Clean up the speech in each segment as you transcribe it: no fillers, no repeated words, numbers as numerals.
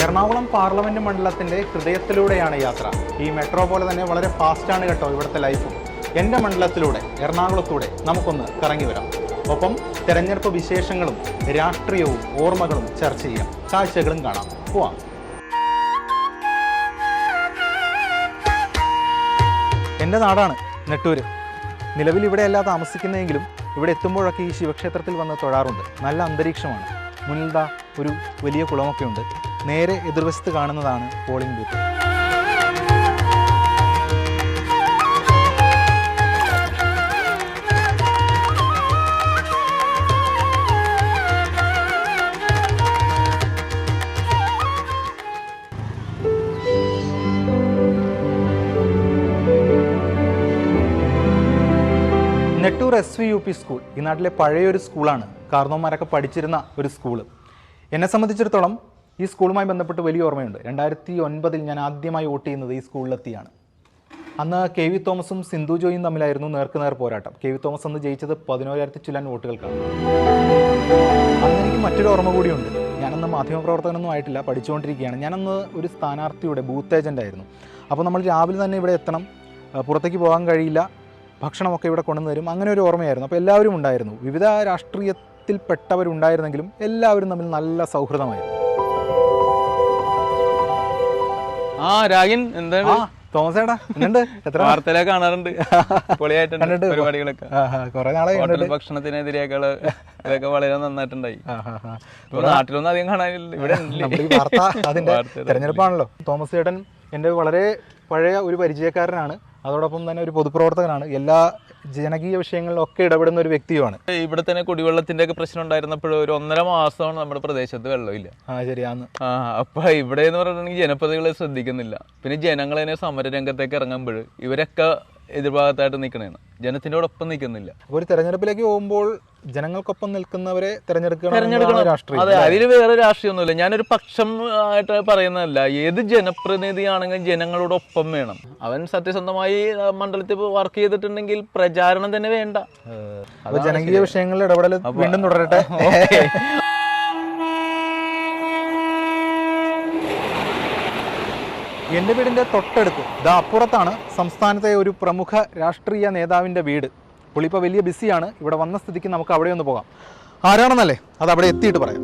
Ernakulam parliament മണ്ഡലത്തിന്റെ ഹൃദയത്തിലൂടെയാണ് യാത്ര. ഈ മെട്രോ പോലെ തന്നെ വളരെ ഫാസ്റ്റാണ് കേട്ടോ ഇവിടുത്തെ ലൈഫും. എൻ്റെ മണ്ഡലത്തിലൂടെ എറണാകുളത്തൂടെ നമുക്കൊന്ന് കറങ്ങി വരാം. ഒപ്പം തെരഞ്ഞെടുപ്പ് വിശേഷങ്ങളും രാഷ്ട്രീയവും ഓർമ്മകളും ചർച്ച ചെയ്യാം, കാഴ്ചകളും കാണാം. പോവാം. എൻ്റെ നാടാണ് നെട്ടൂര്. നിലവിൽ ഇവിടെയല്ല താമസിക്കുന്നതെങ്കിലും ഇവിടെ എത്തുമ്പോഴൊക്കെ ഈ ശിവക്ഷേത്രത്തിൽ വന്ന് തൊഴാറുണ്ട്. നല്ല അന്തരീക്ഷമാണ്. മുന്നിൽ ഒരു വലിയ കുളമൊക്കെ ഉണ്ട്. നേരെ എതിർവശത്ത് കാണുന്നതാണ് polling booth. Nettoor SVUP school ഈ നാട്ടിലെ പഴയൊരു സ്കൂളാണ്. കാർന്നോന്മാരൊക്കെ പഠിച്ചിരുന്ന ഒരു സ്കൂള്. എന്നെ സംബന്ധിച്ചിടത്തോളം ഈ സ്കൂളുമായി ബന്ധപ്പെട്ട് വലിയ ഓർമ്മയുണ്ട്. 2009 ഞാൻ ആദ്യമായി വോട്ട് ചെയ്യുന്നത് ഈ സ്കൂളിലെത്തിയാണ്. അന്ന് KV തോമസും സിന്ധു ജോയും തമ്മിലായിരുന്നു നേർക്കുനേർ പോരാട്ടം. KV തോമസ് അന്ന് ജയിച്ചത് 11,000 ചില്ലാൻ വോട്ടുകൾക്കാണ്. അന്ന് എനിക്ക് മറ്റൊരു ഓർമ്മ കൂടിയുണ്ട്. ഞാനന്ന് മാധ്യമപ്രവർത്തകനൊന്നും ആയിട്ടില്ല, പഠിച്ചുകൊണ്ടിരിക്കുകയാണ്. ഞാനന്ന് ഒരു സ്ഥാനാർത്ഥിയുടെ ബൂത്ത് ഏജൻ്റ് ആയിരുന്നു. അപ്പോൾ നമ്മൾ രാവിലെ തന്നെ ഇവിടെ എത്തണം, പുറത്തേക്ക് പോകാൻ കഴിയില്ല, ഭക്ഷണമൊക്കെ ഇവിടെ കൊണ്ടുവരും. അങ്ങനെ ഒരു ഓർമ്മയായിരുന്നു. അപ്പോൾ എല്ലാവരും ഉണ്ടായിരുന്നു. വിവിധ രാഷ്ട്രീയത്തിൽപ്പെട്ടവരുണ്ടായിരുന്നെങ്കിലും എല്ലാവരും തമ്മിൽ നല്ല സൗഹൃദമായിരുന്നു. രാഗിൻ എന്താണ് തോമസേടാ എന്നുണ്ട്? എത്ര വാർത്തയിലൊക്കെ കാണാറുണ്ട്, പൊളിയായിട്ടുണ്ട് പരിപാടികളൊക്കെ. കുറെ നാളെ ഭക്ഷണത്തിനെതിരെയൊക്കെ ഇതൊക്കെ വളരെ നന്നായിട്ടുണ്ടായി. നാട്ടിലൊന്നും അധികം കാണാനില്ല, ഇവിടെ വാർത്ത അതിന്റെ തെരഞ്ഞെടുപ്പാണല്ലോ. തോമസ് ചേട്ടൻ എൻ്റെ വളരെ പഴയ ഒരു പരിചയക്കാരനാണ്. അതോടൊപ്പം തന്നെ ഒരു പൊതുപ്രവർത്തകനാണ്. എല്ലാ ജനകീയ വിഷയങ്ങളിലൊക്കെ ഇടപെടുന്ന ഒരു വ്യക്തിയുമാണ്. ഇവിടെ തന്നെ കുടിവെള്ളത്തിന്റെ ഒക്കെ പ്രശ്നം ഉണ്ടായിരുന്നപ്പോൾ ഒരു 1.5 മാസമാണ് നമ്മുടെ പ്രദേശത്ത് വെള്ളമില്ല. ശരിയാന്ന്. അപ്പൊ ഇവിടെ എന്ന് പറഞ്ഞിട്ടുണ്ടെങ്കിൽ ജനപ്രതികളെ ശ്രദ്ധിക്കുന്നില്ല. പിന്നെ ജനങ്ങൾ തന്നെ സമരരംഗത്തേക്ക് ഇറങ്ങുമ്പോൾ ഇവരൊക്കെ എതിർഭാഗത്തായിട്ട് നിൽക്കണേന്ന്, ജനത്തിനോടൊപ്പം നിൽക്കുന്നില്ല. ഒരു തെരഞ്ഞെടുപ്പിലേക്ക് പോകുമ്പോൾ ജനങ്ങൾക്കൊപ്പം നിൽക്കുന്നവരെ തെരഞ്ഞെടുക്കണം. രാഷ്ട്രീയം അതെ, അതിൽ വേറെ രാഷ്ട്രീയമൊന്നുമില്ല. ഞാനൊരു പക്ഷം ആയിട്ട് പറയുന്നതല്ല. ഏത് ജനപ്രതിനിധിയാണെങ്കിലും ജനങ്ങളോടൊപ്പം വേണം. അവൻ സത്യസന്ധമായി മണ്ഡലത്തിൽ വർക്ക് ചെയ്തിട്ടുണ്ടെങ്കിൽ പ്രചാരണം തന്നെ വേണ്ട. ജനകീയ വിഷയങ്ങളിൽ ഇടപെടൽ വീണ്ടും തുടരട്ടെ. എൻ്റെ വീടിൻ്റെ തൊട്ടടുത്ത് അപ്പുറത്താണ് സംസ്ഥാനത്തെ ഒരു പ്രമുഖ രാഷ്ട്രീയ നേതാവിൻ്റെ വീട്. പുള്ളിപ്പോൾ വലിയ ബിസിയാണ്. ഇവിടെ വന്ന സ്ഥിതിക്ക് നമുക്ക് അവിടെ ഒന്ന് പോകാം. ആരാണെന്നല്ലേ അത് അവിടെ എത്തിയിട്ട് പറയാം.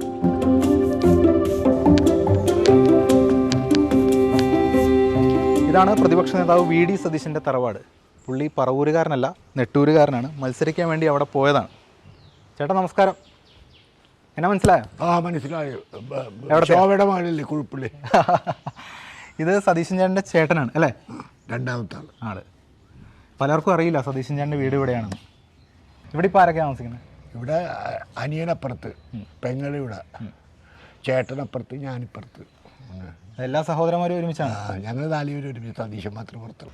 ഇതാണ് പ്രതിപക്ഷ നേതാവ് VD സതീശൻ്റെ തറവാട്. പുള്ളി പറവൂരുകാരനല്ല, നെട്ടൂരുകാരനാണ്. മത്സരിക്കാൻ വേണ്ടി അവിടെ പോയതാണ്. ചേട്ടാ നമസ്കാരം. എന്നാ മനസ്സിലായോ? മനസ്സിലായോ. ഇത് സതീശൻ ചേട്ടൻ്റെ ചേട്ടനാണ് അല്ലേ? രണ്ടാമത്തെ ആള്. പലർക്കും അറിയില്ല സതീശൻ ചേട്ടൻ്റെ വീട് ഇവിടെയാണെന്ന്. ഇവിടെ ഇപ്പോൾ ആരൊക്കെയാണ് താമസിക്കുന്നത്? ഇവിടെ അനിയനപ്പുറത്ത്, പെങ്ങളിവിടെ, ചേട്ടനപ്പുറത്ത്, ഞാനിപ്പുറത്ത്. എല്ലാ സഹോദരന്മാരും ഒരുമിച്ചാണ്. ഞങ്ങൾ 4 പേര് ഒരുമിച്ച്, സതീശൻ മാത്രം പുറത്ത്.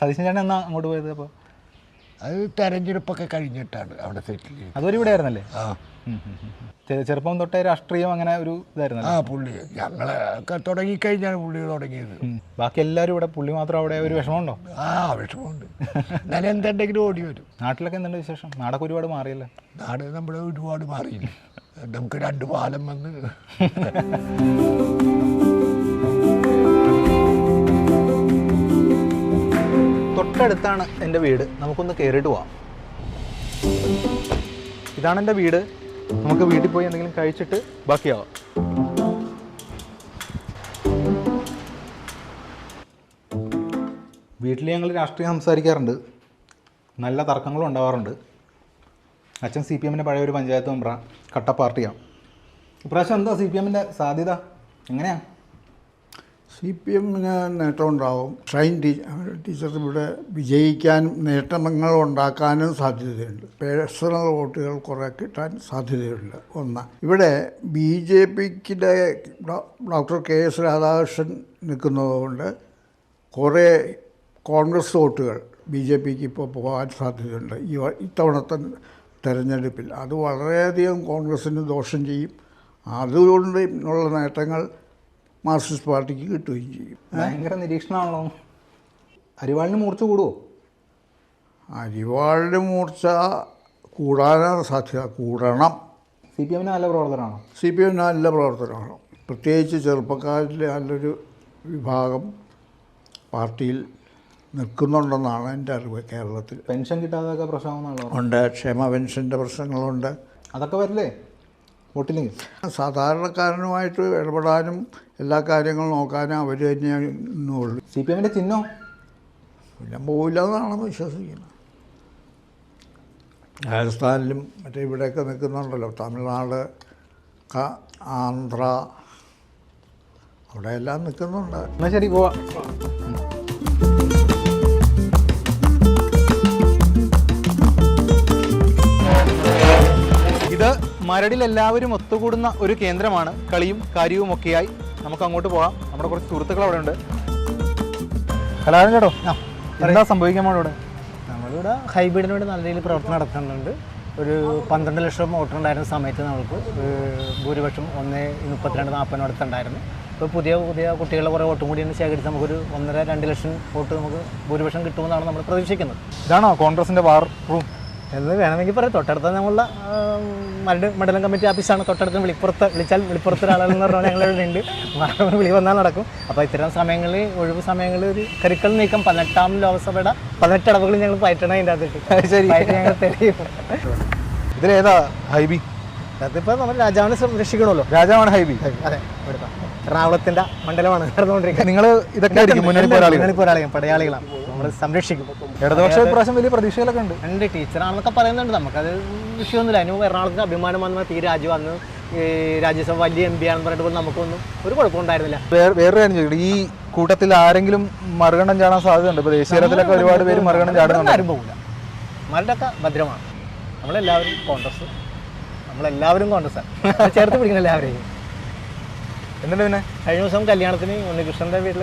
സതീശൻ ചേട്ടൻ എന്നാ അങ്ങോട്ട് പോയത്? അപ്പോൾ അത് തെരഞ്ഞെടുപ്പൊക്കെ കഴിഞ്ഞിട്ടാണ് അവിടെ സെറ്റിൽ ചെയ്തത്. അതൊരു ഇവിടെ ആയിരുന്നല്ലേ? ചെറുപ്പം തൊട്ടേ രാഷ്ട്രീയം അങ്ങനെ ഒരു ഇതായിരുന്നു. പുള്ളി ഞങ്ങളൊക്കെ തുടങ്ങിക്കഴിഞ്ഞാണ് പുള്ളി തുടങ്ങിയത്. ബാക്കി എല്ലാവരും ഇവിടെ, പുള്ളി മാത്രം അവിടെ. ഒരു വിഷമമുണ്ടോ? വിഷമമുണ്ട്. എന്നാലും എന്തുണ്ടെങ്കിലും ഓടി വരും. നാട്ടിലൊക്കെ എന്തുണ്ട് വിശേഷം? നാടൊക്കെ ഒരുപാട് മാറിയല്ല? നാട് നമ്മുടെ ഒരുപാട് മാറിയില്ല. നമുക്ക് 2 പാലം വന്ന്. തൊട്ടടുത്താണ് എൻ്റെ വീട്. നമുക്കൊന്ന് കയറിയിട്ട് പോവാം. ഇതാണ് എൻ്റെ വീട്. നമുക്ക് വീട്ടിൽ പോയി എന്തെങ്കിലും കഴിച്ചിട്ട് ബാക്കിയാവാം. വീട്ടിൽ ഞങ്ങൾ രാഷ്ട്രീയം സംസാരിക്കാറുണ്ട്. നല്ല തർക്കങ്ങളും ഉണ്ടാവാറുണ്ട്. അച്ഛൻ CPM പഴയ ഒരു പഞ്ചായത്ത് മെമ്പറാണ്. കട്ട പാർട്ടിയാണ്. ഇപ്രാവശ്യം എന്താ CPM സാധ്യത? എങ്ങനെയാണ്? CPM നേട്ടമുണ്ടാവും. ടീച്ചർ ഇവിടെ വിജയിക്കാനും നേട്ടങ്ങൾ ഉണ്ടാക്കാനും സാധ്യതയുണ്ട്. പേഴ്സണൽ വോട്ടുകൾ കുറേ കിട്ടാൻ സാധ്യതയുണ്ട്. ഒന്ന്, ഇവിടെ BJPയുടെ ഡോക്ടർ KS രാധാകൃഷ്ണൻ നിൽക്കുന്നതുകൊണ്ട് കുറേ കോൺഗ്രസ് വോട്ടുകൾ BJPക്ക് ഇപ്പോൾ പോകാൻ സാധ്യതയുണ്ട് ഇത്തവണത്തെ തെരഞ്ഞെടുപ്പിൽ. അത് വളരെയധികം കോൺഗ്രസ്സിന് ദോഷം ചെയ്യും. അതുകൊണ്ട് ഉള്ള നേട്ടങ്ങൾ മാർക്സിസ്റ്റ് പാർട്ടിക്ക് കിട്ടുകയും ചെയ്യും. ഭയങ്കര നിരീക്ഷണമാണല്ലോ. അരിവാളിന് മൂർച്ച കൂടുമോ? അരിവാളിന് മൂർച്ച കൂടാനാണ് സാധ്യത. കൂടണം. CPM നല്ല പ്രവർത്തനമാണോ? CPM നല്ല പ്രവർത്തനമാണ്. പ്രത്യേകിച്ച് ചെറുപ്പക്കാരിൽ നല്ലൊരു വിഭാഗം പാർട്ടിയിൽ നിൽക്കുന്നുണ്ടെന്നാണ് എൻ്റെ അറിവ്. കേരളത്തിൽ പെൻഷൻ കിട്ടാതൊക്കെ പ്രശ്നമാണെന്നാണല്ലോ. ഉണ്ട്, ക്ഷേമ പെൻഷൻ്റെ പ്രശ്നങ്ങളുണ്ട്. അതൊക്കെ വരില്ലേ വോട്ടിലേക്ക്? സാധാരണക്കാരനുമായിട്ട് ഇടപെടാനും എല്ലാ കാര്യങ്ങളും നോക്കാനും അവർ തന്നെയുള്ളൂ. CPM ചിഹ്നം പിന്നെ പോവില്ല എന്നാണ് വിശ്വസിക്കുന്നത്. രാജസ്ഥാനിലും മറ്റേ ഇവിടെയൊക്കെ നിൽക്കുന്നുണ്ടല്ലോ, തമിഴ്നാട്, ആന്ധ്ര, അവിടെയെല്ലാം നിൽക്കുന്നുണ്ട്. എന്നാൽ ശരി, പോവാം. ഇത് മരടിൽ എല്ലാവരും ഒത്തുകൂടുന്ന ഒരു കേന്ദ്രമാണ്. കളിയും കാര്യവും ഒക്കെയായി നമുക്ക് അങ്ങോട്ട് പോകാം. നമ്മുടെ കുറച്ച് സുഹൃത്തുക്കൾ അവിടെ ഉണ്ട്. കലാകാരൻ കേട്ടോ, എന്താ സംഭവിക്കാൻ ഇവിടെ? നമ്മളിവിടെ ഹൈബ്രിഡിന് വേണ്ടി നല്ല രീതിയിൽ പ്രവർത്തനം നടത്തുന്നുണ്ട്. ഒരു 12 ലക്ഷം വോട്ടുണ്ടായിരുന്ന സമയത്ത് നമുക്ക് ഭൂരിപക്ഷം 1.32-40 അടുത്തുണ്ടായിരുന്നു. ഇപ്പോൾ പുതിയ കുട്ടികളുടെ കുറേ വോട്ടും കൂടി ശേഖരിച്ച് നമുക്കൊരു 1.5-2 ലക്ഷം വോട്ട് നമുക്ക് ഭൂരിപക്ഷം കിട്ടുമെന്നാണ് നമ്മൾ പ്രതീക്ഷിക്കുന്നത്. ഇതാണോ കോൺഗ്രസിൻ്റെ വാർ റൂം എന്ന് വേണമെങ്കിൽ പറയാം. തൊട്ടടുത്ത നമ്മളുടെ മണ്ഡലം കമ്മിറ്റി ഓഫീസാണ് തൊട്ടടുത്ത്. വിളിച്ചാൽ വെളിപ്പുറത്ത് ഒരാളെന്ന് പറഞ്ഞാൽ ഞങ്ങളിവിടെ ഉണ്ട്. വിളി വന്നാൽ നടക്കും. അപ്പോൾ ഇത്തരം സമയങ്ങളിൽ, ഒഴിവ് സമയങ്ങളിൽ ഒരു കരുക്കൾ നീക്കം 18ാം ലോക്സഭയുടെ 18 അടവുകളിൽ ഞങ്ങൾ പയറ്റണം. അതിൻ്റെ അകത്തിട്ട് ശരി, ഞങ്ങൾ തെളിയും. ഇതിലേതാ ഹൈബി? അതിപ്പോൾ നമ്മൾ രാജാവിനെ സംരക്ഷിക്കണമല്ലോ. രാജാവാണ് ഹൈബി. അതെ, ഇവിടുത്തെ എറണാകുളത്തിൻ്റെ മണ്ഡലമാണ് നടന്നുകൊണ്ടിരിക്കുന്നത്. നിങ്ങൾ ഇതൊക്കെ ആയിരിക്കും മുന്നണി പോരാളികൾ, പടയാളികളാണ്. നമ്മൾ സംരക്ഷിക്കും. ഇടതുപക്ഷ ഇപ്രാവശ്യം വലിയ പ്രതീക്ഷകളൊക്കെ ഉണ്ട്. എൻ്റെ ടീച്ചറാണെന്നൊക്കെ പറയുന്നുണ്ട്. നമുക്കത് വിഷയമൊന്നുമില്ല. അതിന് എറണാകുളത്തിന് അഭിമാനം വന്ന ടി രാജു വന്ന് രാജ്യസഭ വലിയ MP ആണെന്ന് പറഞ്ഞിട്ട് നമുക്കൊന്നും ഒരു കുഴപ്പമുണ്ടായിരുന്നില്ല. വേറൊരു കാര്യം ചോദിക്കട്ടെ, ഈ കൂട്ടത്തിൽ ആരെങ്കിലും മറുകണ്ഠം ചാടാൻ സാധ്യതയുണ്ട്? ഇപ്പോൾ ദേശീയ തലത്തിലൊക്കെ ഒരുപാട് പേര് മറുകണ്ഠം ചാടുന്നുണ്ട്. ആരും പോകില്ല. മരുടൊക്കെ ഭദ്രമാണ്. നമ്മളെല്ലാവരും കോൺഗ്രസ്, ചേർത്ത് പിടിക്കണം എല്ലാവരെയും. എന്നിട്ട് പിന്നെ കഴിഞ്ഞ ദിവസം കല്യാണത്തിന് ഉണ്ണികൃഷ്ണന്റെ വീട്ടിൽ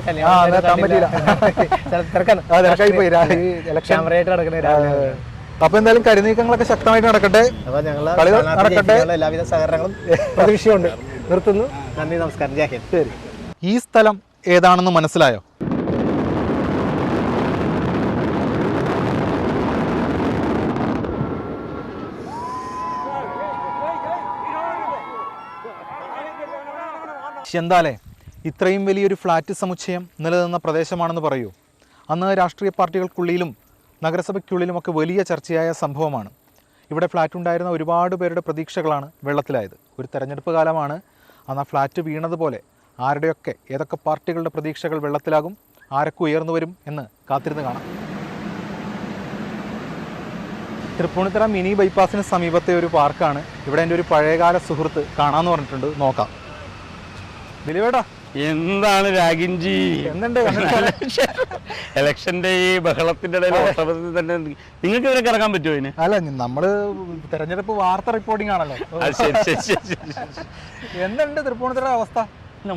ക്യാമറയായിട്ട് നടക്കുന്ന. അപ്പൊ എന്തായാലും കരുനീക്കങ്ങളൊക്കെ ശക്തമായിട്ട് നടക്കട്ടെ. അപ്പൊ ഞങ്ങൾ എല്ലാവിധ സഹകരണങ്ങളും പ്രതീക്ഷയുണ്ട്. നിർത്തുന്നു. നന്ദി, നമസ്കാരം, ജയ് ഹിന്ദ്. ശരി. ഈ സ്ഥലം ഏതാണെന്ന് മനസ്സിലായോ? എന്താലേ ഇത്രയും വലിയൊരു ഫ്ലാറ്റ് സമുച്ചയം നിലനിന്ന പ്രദേശമാണെന്ന് പറയൂ. അന്ന് രാഷ്ട്രീയ പാർട്ടികൾക്കുള്ളിലും നഗരസഭയ്ക്കുള്ളിലുമൊക്കെ വലിയ ചർച്ചയായ സംഭവമാണ്. ഇവിടെ ഫ്ലാറ്റ് ഉണ്ടായിരുന്ന ഒരുപാട് പേരുടെ പ്രതീക്ഷകളാണ് വെള്ളത്തിലായത്. ഒരു തെരഞ്ഞെടുപ്പ് കാലമാണ്. അന്ന് ആ ഫ്ലാറ്റ് വീണതുപോലെ ആരുടെയൊക്കെ ഏതൊക്കെ പാർട്ടികളുടെ പ്രതീക്ഷകൾ വെള്ളത്തിലാകും, ആരൊക്കെ ഉയർന്നു വരും എന്ന് കാത്തിരുന്ന് കാണാം. തൃപ്പൂണിത്തുറ മിനി ബൈപ്പാസിന് സമീപത്തെ ഒരു പാർക്കാണ്. ഇവിടെ എൻ്റെ ഒരു പഴയകാല സുഹൃത്ത് കാണാമെന്ന് പറഞ്ഞിട്ടുണ്ട്. നോക്കാം. ദിലീപേട്ടാ, എന്താണ് രാഗിൻജി? എന്തുണ്ട് ഇലക്ഷന്റെ ഈ ബഹളത്തിന്റെ ഇടയിൽ തന്നെ നിങ്ങൾക്ക് ഇതിനൊക്കെ ഇറങ്ങാൻ പറ്റുമോ? അതിന് അല്ല, നമ്മള് തെരഞ്ഞെടുപ്പ് വാർത്ത റിപ്പോർട്ടിംഗ് ആണല്ലോ. എന്തുണ്ട് തൃപ്പൂണിത്തുറ അവസ്ഥ?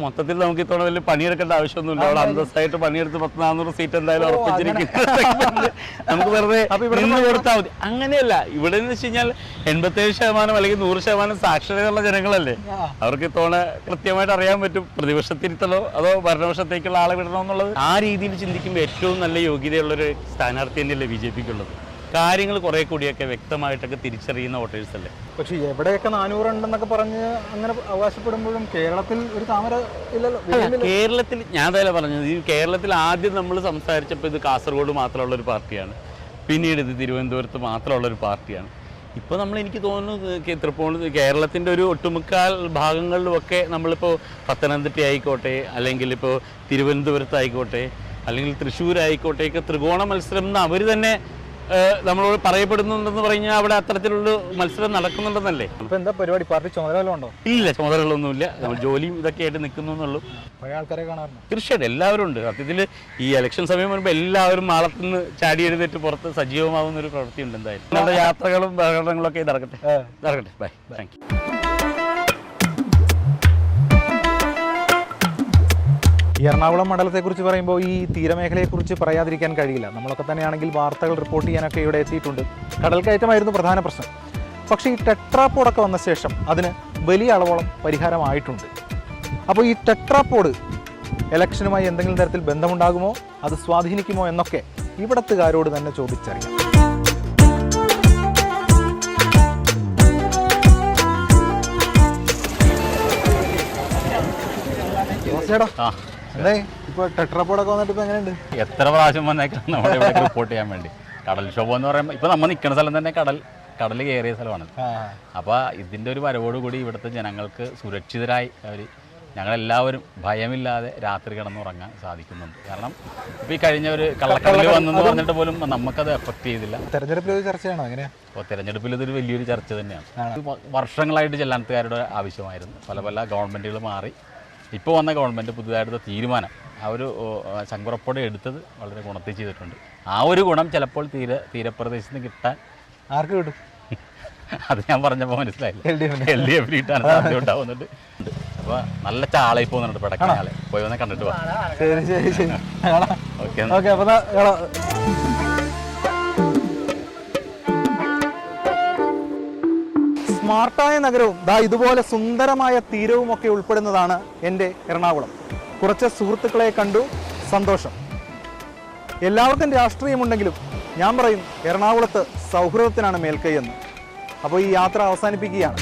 മൊത്തത്തിൽ നമുക്ക് ഇത്തവണ വലിയ പണിയെടുക്കേണ്ട ആവശ്യമൊന്നുമില്ല. അവിടെ അന്തസ്സായിട്ട് പണിയെടുത്ത് 400 സീറ്റ് എന്തായാലും ഉറപ്പിച്ചിരിക്കുന്നത്. നമുക്ക് വെറുതെ നിന്ന് കൊടുത്താൽ മതി. അങ്ങനെയല്ല, ഇവിടെ എന്ന് വെച്ച് കഴിഞ്ഞാൽ 87% അല്ലെങ്കിൽ 100% സാക്ഷരതയുള്ള ജനങ്ങളല്ലേ. അവർക്ക് ഇത്തവണ കൃത്യമായിട്ട് അറിയാൻ പറ്റും പ്രതിപക്ഷത്തിരുത്തലോ അതോ ഭരണപക്ഷത്തേക്കുള്ള ആളെ വിടണോ എന്നുള്ളത്. ആ രീതിയിൽ ചിന്തിക്കുമ്പോൾ ഏറ്റവും നല്ല യോഗ്യതയുള്ളൊരു സ്ഥാനാർത്ഥി തന്നെയല്ലേ BJPക്കുള്ളത്. കാര്യങ്ങൾ കുറെ കൂടിയൊക്കെ വ്യക്തമായിട്ടൊക്കെ തിരിച്ചറിയുന്ന വോട്ടേഴ്സ് അല്ലേ. പക്ഷേ എവിടെയൊക്കെ 400 ഉണ്ടെന്നൊക്കെ പറഞ്ഞ് അങ്ങനെ അവകാശപ്പെടുമ്പോഴും കേരളത്തിൽ ഒരു താമര ഇല്ലല്ലോ. കേരളത്തിൽ ഞാൻ അതല്ല പറഞ്ഞത്, ഈ കേരളത്തിൽ ആദ്യം നമ്മൾ സംസാരിച്ചപ്പോൾ ഇത് കാസർഗോഡ് മാത്രമുള്ളൊരു പാർട്ടിയാണ്, പിന്നീട് ഇത് തിരുവനന്തപുരത്ത് മാത്രമുള്ളൊരു പാർട്ടിയാണ്. ഇപ്പോൾ എനിക്ക് തോന്നുന്നു കേരളത്തിൻ്റെ ഒരു ഒട്ടുമുക്കാൽ ഭാഗങ്ങളിലുമൊക്കെ നമ്മളിപ്പോൾ പത്തനംതിട്ട ആയിക്കോട്ടെ, അല്ലെങ്കിൽ ഇപ്പോൾ തിരുവനന്തപുരത്തായിക്കോട്ടെ, അല്ലെങ്കിൽ തൃശ്ശൂരായിക്കോട്ടെയൊക്കെ ത്രികോണ മത്സരം എന്ന് അവർ തന്നെ നമ്മളോട് പറയപ്പെടുന്നുണ്ടെന്ന് പറഞ്ഞാൽ അവിടെ അത്തരത്തിലുള്ള മത്സരം നടക്കുന്നുണ്ടെന്നല്ലേ. ഇപ്പൊ എന്താ പരിപാടി? പാർട്ടി ചുമതല ഉണ്ടോ? ഇല്ല, ചുമതലകളൊന്നുമില്ല. നമ്മൾ ജോലിയും ഇതൊക്കെ ആയിട്ട് നിൽക്കുന്നു എന്നുള്ളൂ. പഴയ ആൾക്കാരെ കാണാറുണ്ട്. തീർച്ചയായിട്ടും എല്ലാവരും ഉണ്ട്. സത്യത്തിൽ ഈ ഇലക്ഷൻ സമയം വരുമ്പോൾ എല്ലാവരും മാളത്തിൽ നിന്ന് ചാടി എഴുന്നേറ്റ് പുറത്ത് സജീവമാവുന്ന ഒരു പ്രവൃത്തിയുണ്ട്. എന്തായാലും നമ്മുടെ യാത്രകളും പ്രകടനങ്ങളൊക്കെ നടക്കട്ടെ. Bye, thank you. ഈ എറണാകുളം മണ്ഡലത്തെക്കുറിച്ച് പറയുമ്പോൾ ഈ തീരമേഖലയെക്കുറിച്ച് പറയാതിരിക്കാൻ കഴിയില്ല. നമ്മളൊക്കെ തന്നെയാണെങ്കിൽ വാർത്തകൾ റിപ്പോർട്ട് ചെയ്യാനൊക്കെ ഇവിടെ എത്തിയിട്ടുണ്ട്. കടൽക്കയറ്റമായിരുന്നു പ്രധാന പ്രശ്നം. പക്ഷേ ഈ ടെട്രാപോഡൊക്കെ വന്ന ശേഷം അതിന് വലിയ അളവോളം പരിഹാരമായിട്ടുണ്ട്. അപ്പോൾ ഈ ടെട്രാപോഡ് ഇലക്ഷനുമായി എന്തെങ്കിലും തരത്തിൽ ബന്ധമുണ്ടാകുമോ, അത് സ്വാധീനിക്കുമോ എന്നൊക്കെ ഇവിടത്തുകാരോട് തന്നെ ചോദിച്ചറിയാം. ചേട്ടാ ആ അതെ ഇപ്പൊ ടെട്രാപോഡൊക്കെ വന്നിട്ട് ഇപ്പൊ എങ്ങനെയുണ്ട്? എത്ര പ്രാവശ്യം വന്നേക്കാം നമ്മുടെ ഇവിടെ റിപ്പോർട്ട് ചെയ്യാൻ വേണ്ടി. കടൽക്ഷോഭം എന്ന് പറയുമ്പോൾ ഇപ്പം നമ്മൾ നിൽക്കുന്ന സ്ഥലം തന്നെ കടൽ കയറിയ സ്ഥലമാണ്. അപ്പോൾ ഇതിൻ്റെ ഒരു വരവോടുകൂടി ഇവിടുത്തെ ജനങ്ങൾക്ക് സുരക്ഷിതരായി ഞങ്ങളെല്ലാവരും ഭയമില്ലാതെ രാത്രി കിടന്നുറങ്ങാൻ സാധിക്കുന്നുണ്ട്. കാരണം ഇപ്പോൾ ഈ കഴിഞ്ഞ ഒരു കള്ളക്കടൽ വന്നെന്ന് പറഞ്ഞിട്ട് പോലും നമുക്കത് എഫക്ട് ചെയ്തില്ല. തെരഞ്ഞെടുപ്പിൽ ഒരു ചർച്ചയാണോ എങ്ങനെയാ? അപ്പോൾ തെരഞ്ഞെടുപ്പിൽ ഇതൊരു വലിയൊരു ചർച്ച തന്നെയാണ്. വർഷങ്ങളായിട്ട് ചെല്ലാനത്തുകാരുടെ ആവശ്യമായിരുന്നു. പല പല ഗവൺമെൻറ്റുകൾ മാറി ഇപ്പോൾ വന്ന ഗവൺമെൻറ് പുതുതായിട്ട് തീരുമാനം ആ ഒരു ശങ്കുറപ്പോടെ എടുത്തത് വളരെ ഗുണത്തിൽ ചെയ്തിട്ടുണ്ട്. ആ ഒരു ഗുണം ചിലപ്പോൾ തീരപ്രദേശത്ത് നിന്ന് കിട്ടാൻ ആർക്ക് കിട്ടും? അത് ഞാൻ പറഞ്ഞപ്പോൾ മനസ്സിലായില്ല. LDF കിട്ടാൻ സാധ്യത ഉണ്ടാവുന്നുണ്ട്. അപ്പോൾ നല്ല ചാളായി പോകുന്നുണ്ട് പെടക്കാളെ. പോയി വന്നാൽ കണ്ടിട്ട് പോവാം. ശരി ശരി ശരി ഓക്കെ ഓക്കെ. അപ്പോൾ സ്മാർട്ടായ നഗരവും ഇതുപോലെ സുന്ദരമായ തീരവും ഒക്കെ ഉൾപ്പെടുന്നതാണ് എൻ്റെ എറണാകുളം. കുറച്ച് സുഹൃത്തുക്കളെ കണ്ടു, സന്തോഷം. എല്ലാവർക്കും രാഷ്ട്രീയമുണ്ടെങ്കിലും ഞാൻ പറയും എറണാകുളത്ത് സൗഹൃദത്തിനാണ് മേൽക്കൈ എന്ന്. അപ്പോൾ ഈ യാത്ര അവസാനിപ്പിക്കുകയാണ്.